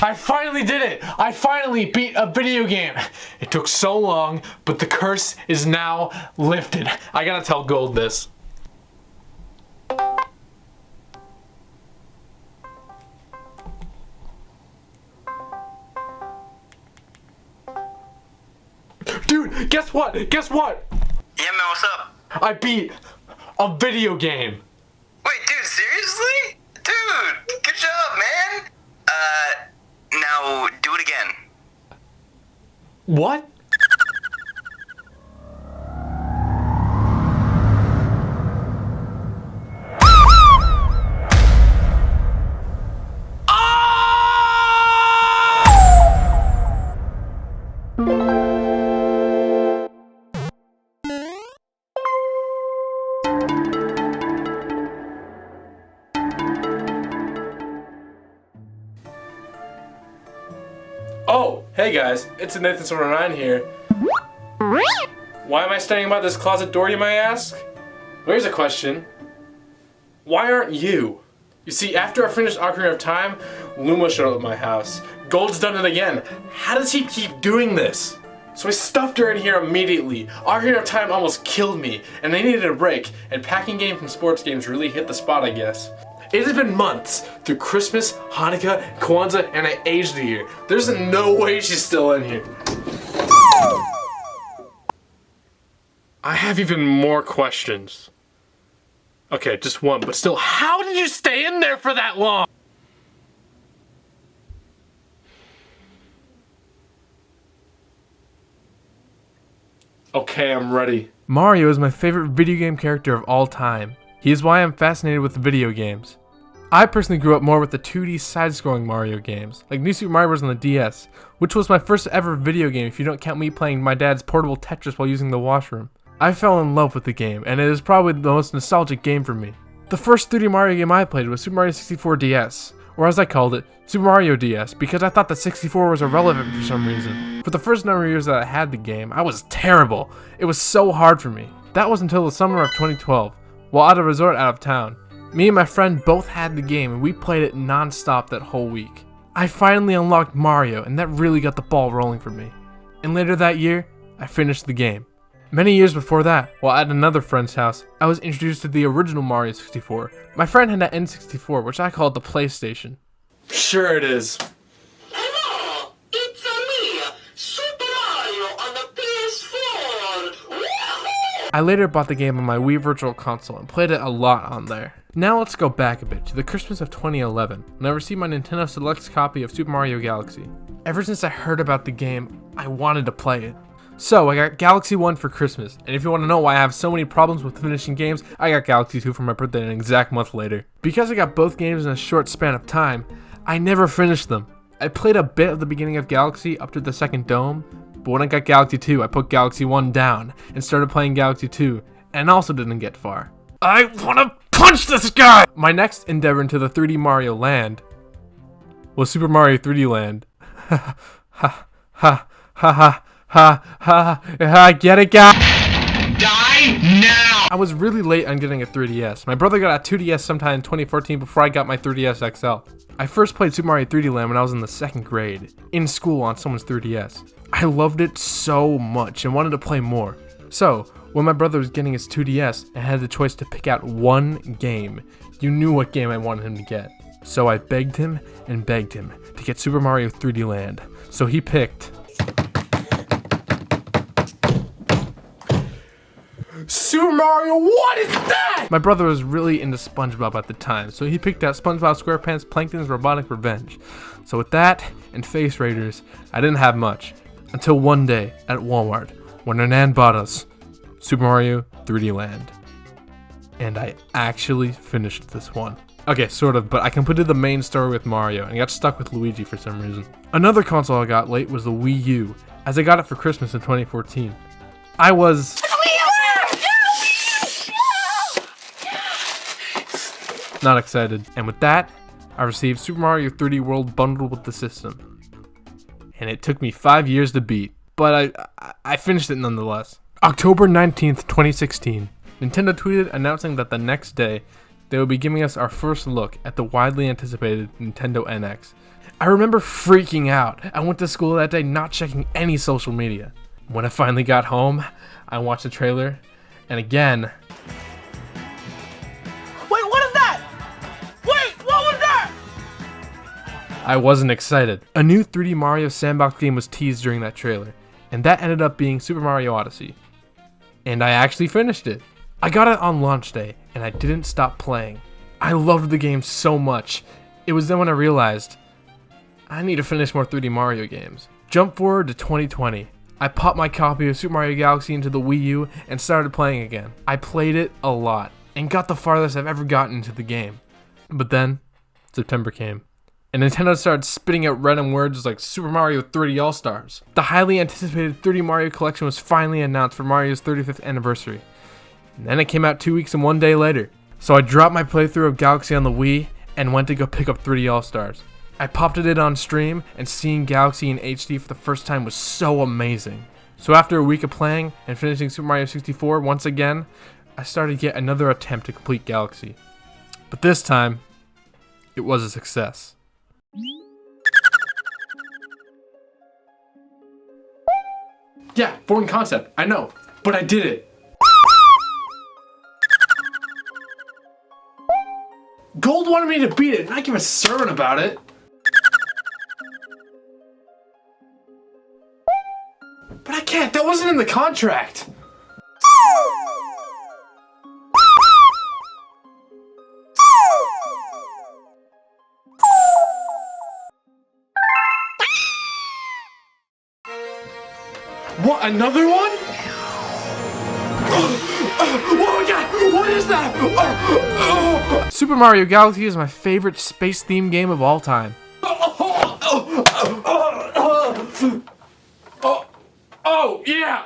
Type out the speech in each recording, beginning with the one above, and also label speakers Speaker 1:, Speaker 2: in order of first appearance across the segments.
Speaker 1: I finally did it! I finally beat a video game! It took so long, but the curse is now lifted. I gotta tell Gold this. Dude, guess what? Guess what?
Speaker 2: Yeah, man, what's up?
Speaker 1: I beat a video game.
Speaker 2: Wait, dude, seriously? Dude, good job, man. Now do it again.
Speaker 1: What? Oh, hey guys, it's TheNathan709 here. Why am I standing by this closet door, you may ask? Well, here's a question. Why aren't you? You see, after I finished Ocarina of Time, Luma showed up at my house. Gold's done it again. How does he keep doing this? So I stuffed her in here immediately. Ocarina of Time almost killed me, and I needed a break, and packing games and sports games really hit the spot, I guess. It has been months through Christmas, Hanukkah, Kwanzaa, and I aged a year. There's no way she's still in here. I have even more questions. Okay, just one, but still, how did you stay in there for that long? Okay, I'm ready. Mario is my favorite video game character of all time. He is why I'm fascinated with video games. I personally grew up more with the 2D side-scrolling Mario games, like New Super Mario Bros. On the DS, which was my first ever video game if you don't count me playing my dad's portable Tetris while using the washroom. I fell in love with the game, and it is probably the most nostalgic game for me. The first 3D Mario game I played was Super Mario 64 DS, or as I called it, Super Mario DS, because I thought the 64 was irrelevant for some reason. For the first number of years that I had the game, I was terrible. It was so hard for me. That was until the summer of 2012, while at a resort out of town. Me and my friend both had the game and we played it non-stop that whole week. I finally unlocked Mario and that really got the ball rolling for me. And later that year, I finished the game. Many years before that, while at another friend's house, I was introduced to the original Mario 64. My friend had an N64, which I called the PlayStation. Sure it is.
Speaker 3: Hello, it's me, Super Mario on the PS4. Woohoo!
Speaker 1: I later bought the game on my Wii Virtual Console and played it a lot on there. Now let's go back a bit to the Christmas of 2011 when I received my Nintendo Select's copy of Super Mario Galaxy. Ever since I heard about the game, I wanted to play it. So I got Galaxy 1 for Christmas, and if you want to know why I have so many problems with finishing games, I got Galaxy 2 for my birthday an exact month later. Because I got both games in a short span of time, I never finished them. I played a bit of the beginning of Galaxy up to the second dome, but when I got Galaxy 2, I put Galaxy 1 down and started playing Galaxy 2, and also didn't get far. I wanna punch this guy! My next endeavor into the 3D Mario Land was Super Mario 3D Land. Ha ha ha ha ha ha, get it, guy?
Speaker 3: Die now!
Speaker 1: I was really late on getting a 3DS. My brother got a 2DS sometime in 2014 before I got my 3DS XL. I first played Super Mario 3D Land when I was in the 2nd grade, in school on someone's 3DS. I loved it so much and wanted to play more. So, when my brother was getting his 2DS and had the choice to pick out one game, you knew what game I wanted him to get. So I begged him and begged him to get Super Mario 3D Land. So he picked Super Mario, what is that? My brother was really into SpongeBob at the time, so he picked out SpongeBob SquarePants Plankton's Robotic Revenge. So with that and Face Raiders, I didn't have much. Until one day at Walmart, when her nan bought us Super Mario 3D Land. And I actually finished this one. Okay, sort of, but I completed the main story with Mario and got stuck with Luigi for some reason. Another console I got late was the Wii U, as I got it for Christmas in 2014. I was not excited, and with that, I received Super Mario 3D World bundled with the system. And it took me 5 years to beat, but I finished it nonetheless. October 19th, 2016, Nintendo tweeted announcing that the next day, they would be giving us our first look at the widely anticipated Nintendo NX. I remember freaking out. I went to school that day not checking any social media. When I finally got home, I watched the trailer, and again...
Speaker 4: Wait, what is that? Wait, what was that?
Speaker 1: I wasn't excited. A new 3D Mario sandbox game was teased during that trailer, and that ended up being Super Mario Odyssey. And I actually finished it. I got it on launch day, and I didn't stop playing. I loved the game so much. It was then when I realized, I need to finish more 3D Mario games. Jump forward to 2020. I popped my copy of Super Mario Galaxy into the Wii U and started playing again. I played it a lot, and got the farthest I've ever gotten into the game. But then, September came, and Nintendo started spitting out random words like Super Mario 3D All-Stars. The highly anticipated 3D Mario collection was finally announced for Mario's 35th anniversary. And then it came out 2 weeks and 1 day later. So I dropped my playthrough of Galaxy on the Wii and went to go pick up 3D All-Stars. I popped it in on stream, and seeing Galaxy in HD for the first time was so amazing. So after a week of playing and finishing Super Mario 64 once again, I started yet another attempt to complete Galaxy. But this time, it was a success. Yeah, foreign concept, I know, but I did it. Gold wanted me to beat it, and I give a sermon about it. But I can't, that wasn't in the contract. What, another one? Oh my god, what is that? Super Mario Galaxy is my favorite space-themed game of all time. Oh, yeah!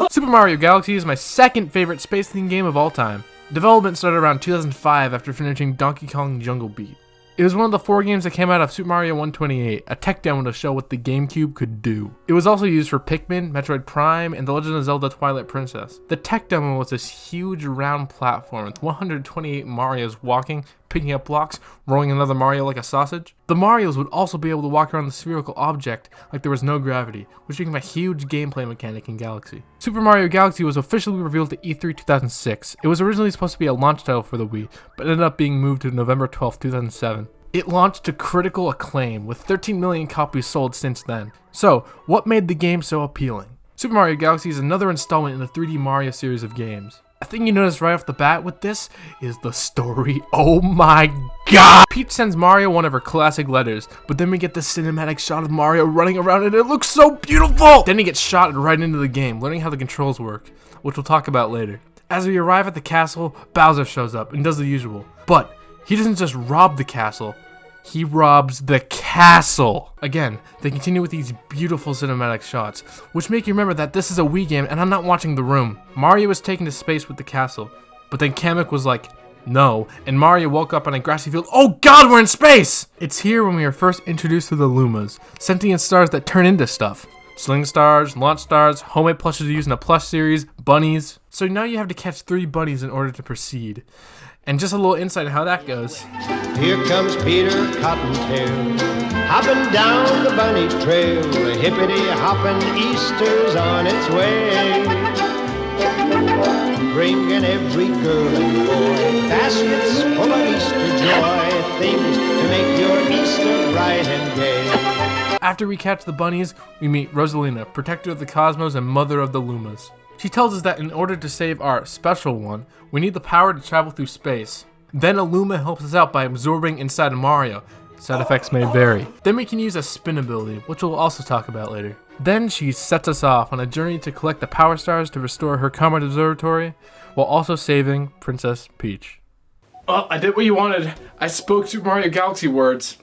Speaker 1: Super Mario Galaxy is my second favorite space-themed game of all time. Development started around 2005 after finishing Donkey Kong Jungle Beat. It was one of the 4 games that came out of Super Mario 128, a tech demo to show what the GameCube could do. It was also used for Pikmin, Metroid Prime, and The Legend of Zelda Twilight Princess. The tech demo was this huge round platform with 128 Marios walking, picking up blocks, rolling another Mario like a sausage. The Marios would also be able to walk around the spherical object like there was no gravity, which became a huge gameplay mechanic in Galaxy. Super Mario Galaxy was officially revealed at E3 2006. It was originally supposed to be a launch title for the Wii, but ended up being moved to November 12, 2007. It launched to critical acclaim, with 13 million copies sold since then. So, what made the game so appealing? Super Mario Galaxy is another installment in the 3D Mario series of games. A thing you notice right off the bat with this is the story. Oh my god! Peach sends Mario one of her classic letters, but then we get this cinematic shot of Mario running around and it looks so beautiful! Then he gets shot right into the game, learning how the controls work, which we'll talk about later. As we arrive at the castle, Bowser shows up and does the usual. But he doesn't just rob the castle, he robs the castle! Again, they continue with these beautiful cinematic shots, which make you remember that this is a Wii game and I'm not watching The Room. Mario was taken to space with the castle, but then Kamek was like, no, and Mario woke up on a grassy field. Oh god, we're in space! It's here when we are first introduced to the Lumas, sentient stars that turn into stuff. Sling stars, launch stars, homemade plushes to use in a plush series, bunnies. So now you have to catch 3 bunnies in order to proceed. And just a little insight on how that goes.
Speaker 5: Here comes Peter Cottontail, hopping down the bunny trail. Hippity-hopping Easter's on its way, bringing every girl and boy baskets full of Easter joy, things to make your Easter bright and gay.
Speaker 1: After we catch the bunnies, we meet Rosalina, protector of the cosmos and mother of the Lumas. She tells us that in order to save our special one, we need the power to travel through space. Then a Luma helps us out by absorbing inside of Mario. Side effects may vary. Then we can use a spin ability, which we'll also talk about later. Then she sets us off on a journey to collect the power stars to restore her Comet Observatory, while also saving Princess Peach. Well, I did what you wanted. I spoke Super Mario Galaxy words.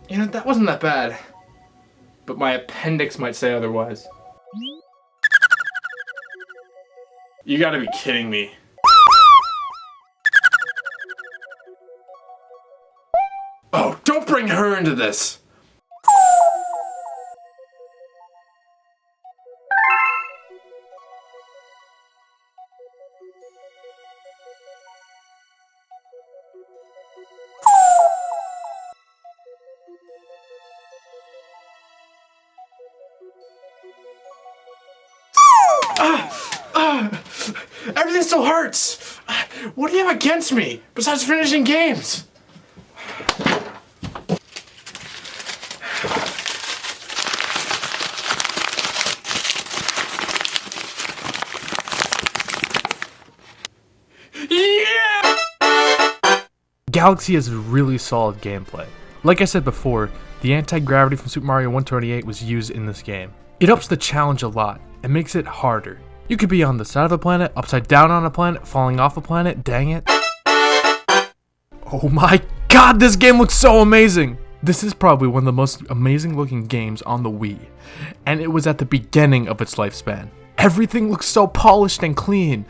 Speaker 1: You know, that wasn't that bad. But my appendix might say otherwise. You gotta be kidding me. Oh, don't bring her into this! Everything still hurts. What do you have against me besides finishing games? Yeah! Galaxy has really solid gameplay. Like I said before, the anti-gravity from Super Mario 128 was used in this game. It ups the challenge a lot and makes it harder. You could be on the side of a planet, upside down on a planet, falling off a planet, dang it. Oh my god, this game looks so amazing! This is probably one of the most amazing looking games on the Wii, and it was at the beginning of its lifespan. Everything looks so polished and clean,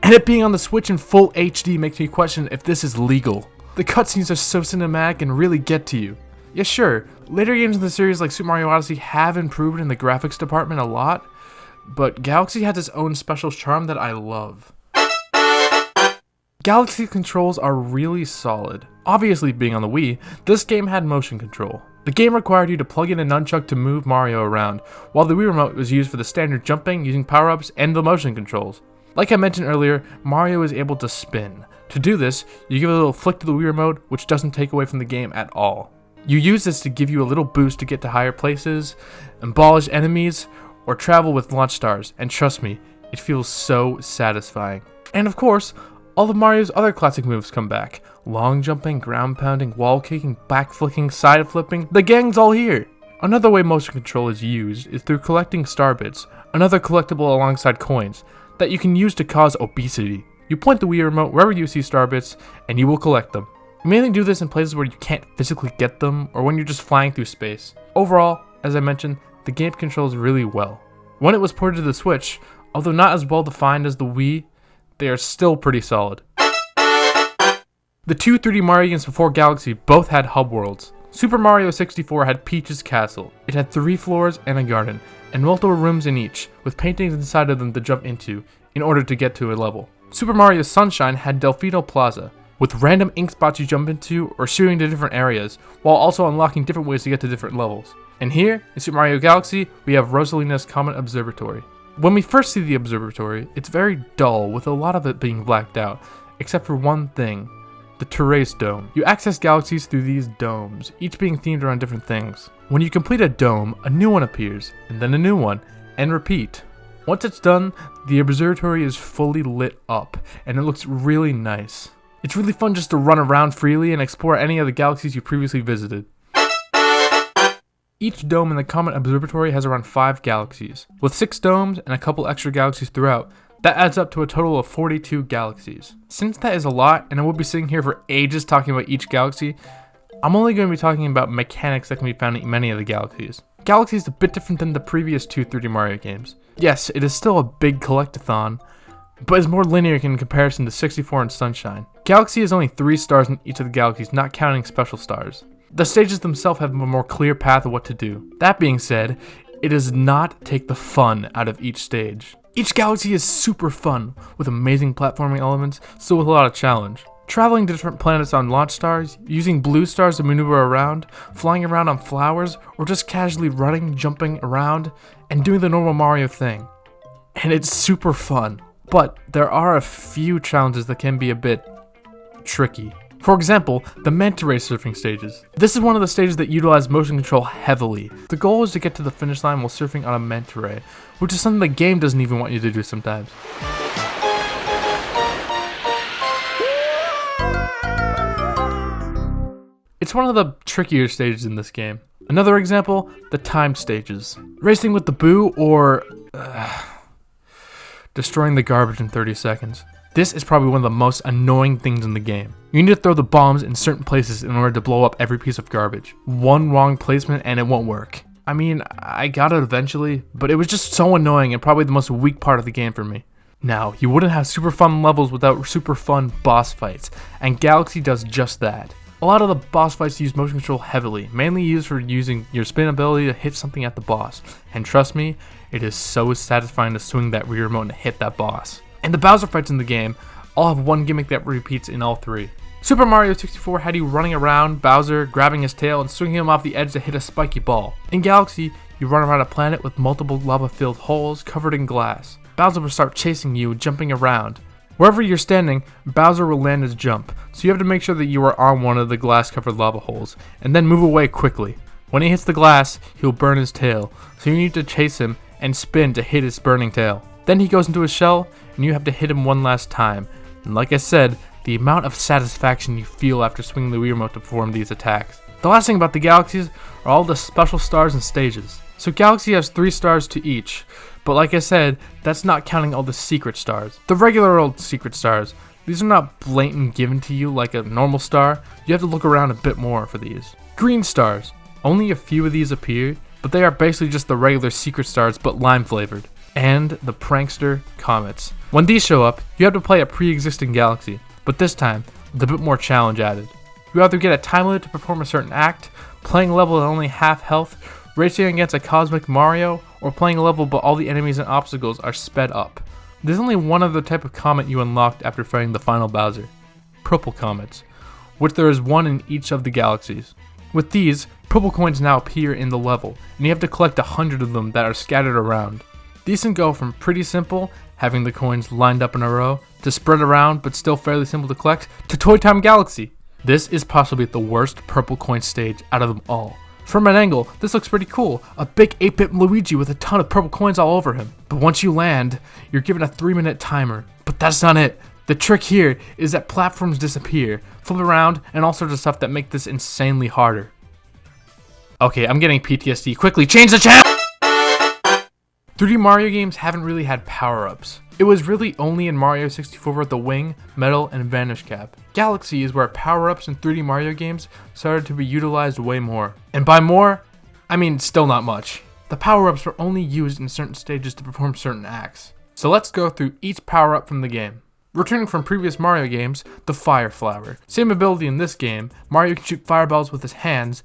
Speaker 1: and it being on the Switch in full HD makes me question if this is legal. The cutscenes are so cinematic and really get to you. Yeah, sure, later games in the series like Super Mario Odyssey have improved in the graphics department a lot, but Galaxy has its own special charm that I love. Galaxy controls are really solid. Obviously, being on the Wii, this game had motion control. The game required you to plug in a nunchuck to move Mario around, while the Wii remote was used for the standard jumping, using power-ups, and the motion controls. Like I mentioned earlier, Mario is able to spin. To do this, you give a little flick to the Wii remote, which doesn't take away from the game at all. You use this to give you a little boost to get to higher places, abolish enemies, or travel with launch stars, and trust me, it feels so satisfying. And of course, all of Mario's other classic moves come back. Long jumping, ground pounding, wall kicking, back flicking, side flipping, the gang's all here! Another way motion control is used is through collecting star bits, another collectible alongside coins, that you can use to cause obesity. You point the Wii remote wherever you see star bits, and you will collect them. You mainly do this in places where you can't physically get them, or when you're just flying through space. Overall, as I mentioned, the game controls really well. When it was ported to the Switch, although not as well defined as the Wii, they are still pretty solid. The two 3D Mario games before Galaxy both had hub worlds. Super Mario 64 had Peach's Castle. It had 3 floors and a garden, and multiple rooms in each, with paintings inside of them to jump into, in order to get to a level. Super Mario Sunshine had Delfino Plaza, with random ink spots you jump into or shooting to different areas, while also unlocking different ways to get to different levels. And here, in Super Mario Galaxy, we have Rosalina's Comet Observatory. When we first see the observatory, it's very dull, with a lot of it being blacked out, except for one thing, the Terrace Dome. You access galaxies through these domes, each being themed around different things. When you complete a dome, a new one appears, and then a new one, and repeat. Once it's done, the observatory is fully lit up, and it looks really nice. It's really fun just to run around freely and explore any of the galaxies you previously visited. Each dome in the Comet Observatory has around 5 galaxies. With 6 domes and a couple extra galaxies throughout, that adds up to a total of 42 galaxies. Since that is a lot, and I will be sitting here for ages talking about each galaxy, I'm only going to be talking about mechanics that can be found in many of the galaxies. Galaxy is a bit different than the previous 2 3D Mario games. Yes, it is still a big collectathon, but is more linear in comparison to 64 and Sunshine. Galaxy has only 3 stars in each of the galaxies, not counting special stars. The stages themselves have a more clear path of what to do. That being said, it does not take the fun out of each stage. Each galaxy is super fun, with amazing platforming elements, still with a lot of challenge. Traveling to different planets on launch stars, using blue stars to maneuver around, flying around on flowers, or just casually running, jumping around, and doing the normal Mario thing. And it's super fun. But there are a few challenges that can be a bit tricky. For example, the manta ray surfing stages. This is one of the stages that utilize motion control heavily. The goal is to get to the finish line while surfing on a manta ray, which is something the game doesn't even want you to do sometimes. It's one of the trickier stages in this game. Another example, the timed stages. Racing with the Boo or destroying the garbage in 30 seconds. This is probably one of the most annoying things in the game. You need to throw the bombs in certain places in order to blow up every piece of garbage. One wrong placement and it won't work. I mean, I got it eventually, but it was just so annoying and probably the most weak part of the game for me. Now, you wouldn't have super fun levels without super fun boss fights, and Galaxy does just that. A lot of the boss fights use motion control heavily, mainly used for using your spin ability to hit something at the boss. And trust me, it is so satisfying to swing that Wii remote and hit that boss. And the Bowser fights in the game all have one gimmick that repeats in all 3. Super Mario 64 had you running around Bowser, grabbing his tail and swinging him off the edge to hit a spiky ball. In Galaxy, you run around a planet with multiple lava-filled holes covered in glass. Bowser will start chasing you, jumping around. Wherever you're standing, Bowser will land his jump, so you have to make sure that you are on one of the glass-covered lava holes, and then move away quickly. When he hits the glass, he'll burn his tail, so you need to chase him and spin to hit his burning tail. Then he goes into his shell, and you have to hit him one last time. And like I said, the amount of satisfaction you feel after swinging the Wii remote to perform these attacks. The last thing about the Galaxies are all the special stars and stages. So Galaxy has 3 stars to each, but like I said, that's not counting all the secret stars. The regular old secret stars, these are not blatant given to you like a normal star. You have to look around a bit more for these. Green stars, only a few of these appear, but they are basically just the regular secret stars but lime flavored. And the prankster comets. When these show up, you have to play a pre-existing galaxy, but this time, with a bit more challenge added. You either get a time limit to perform a certain act, playing a level at only half health, racing against a cosmic Mario, or playing a level but all the enemies and obstacles are sped up. There's only one other type of comet you unlocked after fighting the final Bowser. Purple comets, which there is one in each of the galaxies. With these, purple coins now appear in the level, and you have to collect 100 of them that are scattered around. These can go from pretty simple, having the coins lined up in a row, to spread around but still fairly simple to collect, to Toy Time Galaxy. This is possibly the worst purple coin stage out of them all. From an angle, this looks pretty cool, a big 8-bit Luigi with a ton of purple coins all over him. But once you land, you're given a 3-minute timer. But that's not it. The trick here is that platforms disappear, flip around, and all sorts of stuff that make this insanely harder. Okay, I'm getting PTSD. Quickly, change the channel! 3D Mario games haven't really had power-ups. It was really only in Mario 64 with the Wing, Metal, and Vanish Cap. Galaxy is where power-ups in 3D Mario games started to be utilized way more. And by more, I mean still not much. The power-ups were only used in certain stages to perform certain acts. So let's go through each power-up from the game. Returning from previous Mario games, the Fire Flower. Same ability in this game, Mario can shoot fireballs with his hands,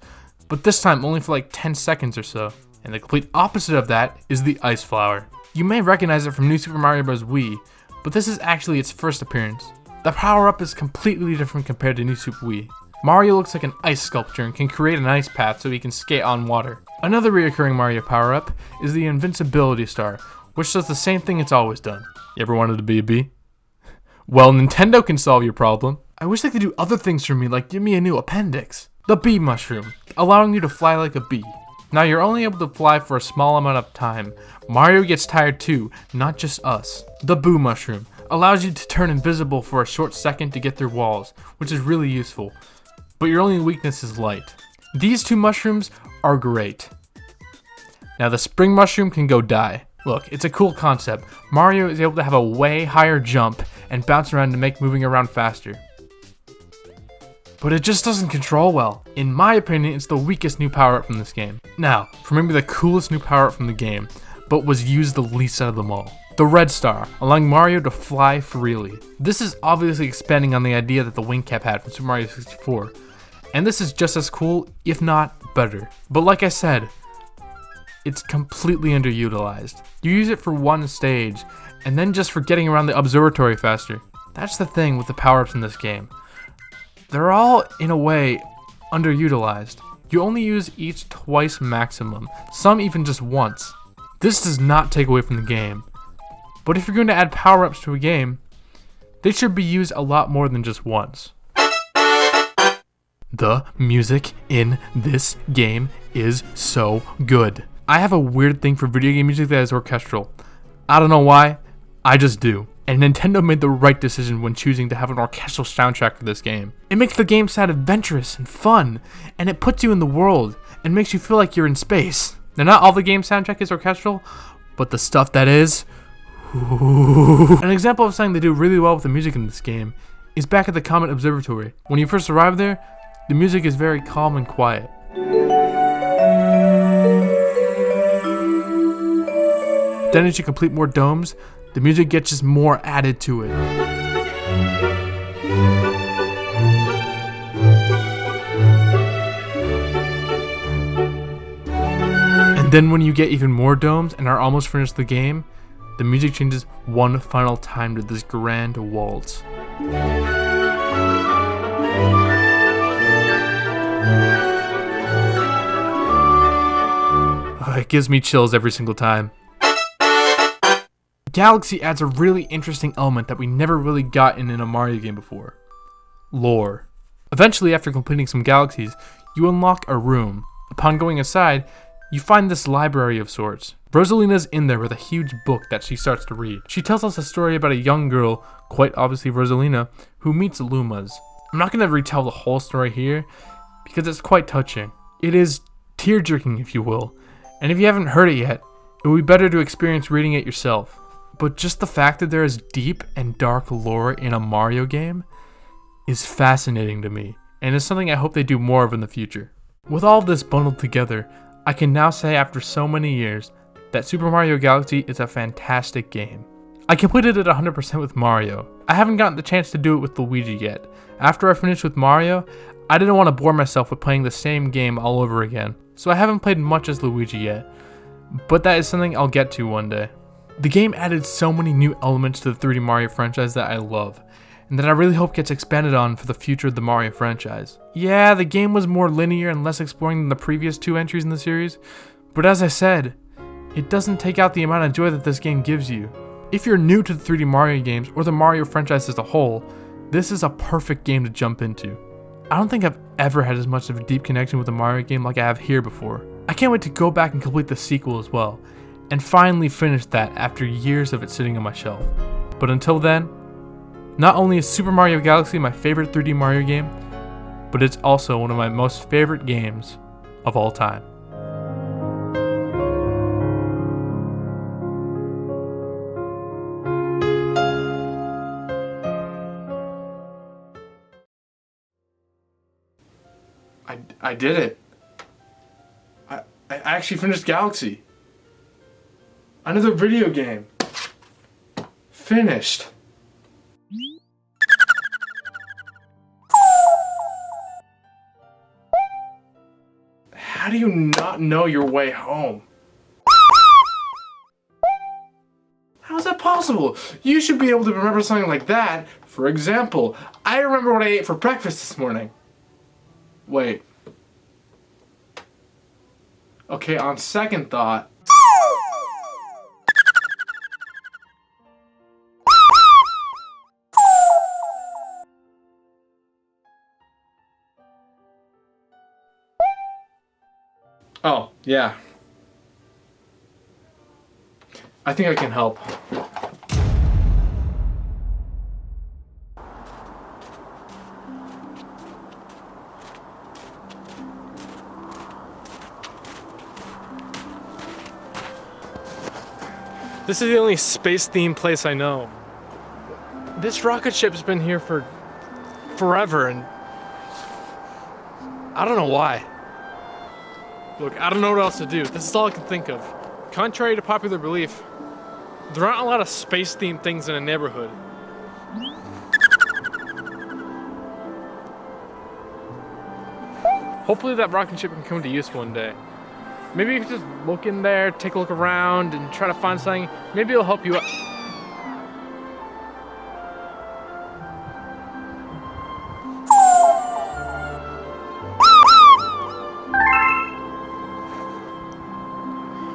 Speaker 1: but this time only for like 10 seconds or so. And the complete opposite of that is the Ice Flower. You may recognize it from New Super Mario Bros. Wii, but this is actually its first appearance. The power-up is completely different compared to New Super Wii. Mario looks like an ice sculpture and can create an ice path so he can skate on water. Another reoccurring Mario power-up is the Invincibility Star, which does the same thing it's always done. You ever wanted to be a bee? Well, Nintendo can solve your problem. I wish they could do other things for me, like give me a new appendix. The Bee Mushroom, allowing you to fly like a bee. Now you're only able to fly for a small amount of time. Mario gets tired too, not just us. The Boo Mushroom allows you to turn invisible for a short second to get through walls, which is really useful. But your only weakness is light. These 2 mushrooms are great. Now the Spring Mushroom can go die. Look, it's a cool concept. Mario is able to have a way higher jump and bounce around to make moving around faster. But it just doesn't control well. In my opinion, it's the weakest new power-up from this game. Now, for maybe the coolest new power-up from the game, but was used the least out of them all. The Red Star, allowing Mario to fly freely. This is obviously expanding on the idea that the Wing Cap had from Super Mario 64. And this is just as cool, if not better. But like I said, it's completely underutilized. You use it for one stage, and then just for getting around the observatory faster. That's the thing with the power-ups in this game. They're all, in a way, underutilized. You only use each twice maximum, some even just once. This does not take away from the game. But if you're going to add power-ups to a game, they should be used a lot more than just once. The music in this game is so good. I have a weird thing for video game music that is orchestral. I don't know why, I just do. And Nintendo made the right decision when choosing to have an orchestral soundtrack for this game. It makes the game sound adventurous and fun, and it puts you in the world, and makes you feel like you're in space. Now, not all the game soundtrack is orchestral, but the stuff that is... Ooh. An example of something they do really well with the music in this game is back at the Comet Observatory. When you first arrive there, the music is very calm and quiet. Then as you complete more domes, the music gets just more added to it. And then when you get even more domes and are almost finished the game, the music changes one final time to this grand waltz. It gives me chills every single time. Galaxy adds a really interesting element that we never really gotten in a Mario game before. Lore. Eventually, after completing some Galaxies, you unlock a room. Upon going inside, you find this library of sorts. Rosalina's in there with a huge book that she starts to read. She tells us a story about a young girl, quite obviously Rosalina, who meets Lumas. I'm not going to retell the whole story here, because it's quite touching. It is tear-jerking, if you will, and if you haven't heard it yet, it would be better to experience reading it yourself. But just the fact that there is deep and dark lore in a Mario game is fascinating to me, and is something I hope they do more of in the future. With all of this bundled together, I can now say after so many years that Super Mario Galaxy is a fantastic game. I completed it 100% with Mario. I haven't gotten the chance to do it with Luigi yet. After I finished with Mario, I didn't want to bore myself with playing the same game all over again, so I haven't played much as Luigi yet, but that is something I'll get to one day. The game added so many new elements to the 3D Mario franchise that I love, and that I really hope gets expanded on for the future of the Mario franchise. Yeah, the game was more linear and less exploring than the previous 2 entries in the series, but as I said, it doesn't take out the amount of joy that this game gives you. If you're new to the 3D Mario games or the Mario franchise as a whole, this is a perfect game to jump into. I don't think I've ever had as much of a deep connection with a Mario game like I have here before. I can't wait to go back and complete the sequel as well, and finally finish that after years of it sitting on my shelf. But until then, not only is Super Mario Galaxy my favorite 3D Mario game, but it's also one of my most favorite games of all time. I did it. I actually finished Galaxy. Another video game. Finished. How do you not know your way home? How is that possible? You should be able to remember something like that. For example, I remember what I ate for breakfast this morning. Wait. Okay, on second thought. Oh, yeah. I think I can help. This is the only space-themed place I know. This rocket ship's been here for forever, and I don't know why. Look, I don't know what else to do. This is all I can think of. Contrary to popular belief, there aren't a lot of space-themed things in a neighborhood. Hopefully that rocket ship can come to use one day. Maybe you can just look in there, take a look around, and try to find something. Maybe it'll help you out.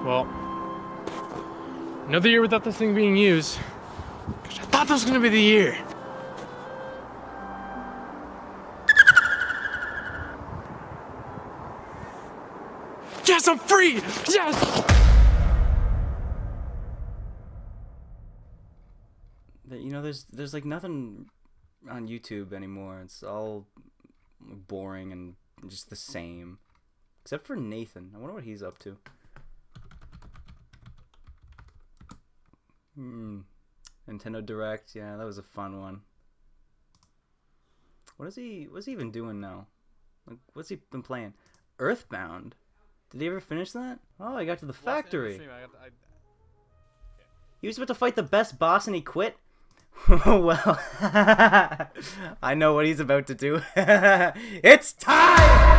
Speaker 1: Well, another year without this thing being used. Gosh, I thought this was gonna be the year. Yes, I'm free! Yes!
Speaker 6: You know, there's like nothing on YouTube anymore. It's all boring and just the same. Except for Nathan. I wonder what he's up to. Nintendo Direct, yeah, that was a fun one. What's he even doing now? Like, what's he been playing? Earthbound? Did he ever finish that? Oh, I got to the factory. He was about to fight the best boss and he quit? Well, I know what he's about to do. It's time!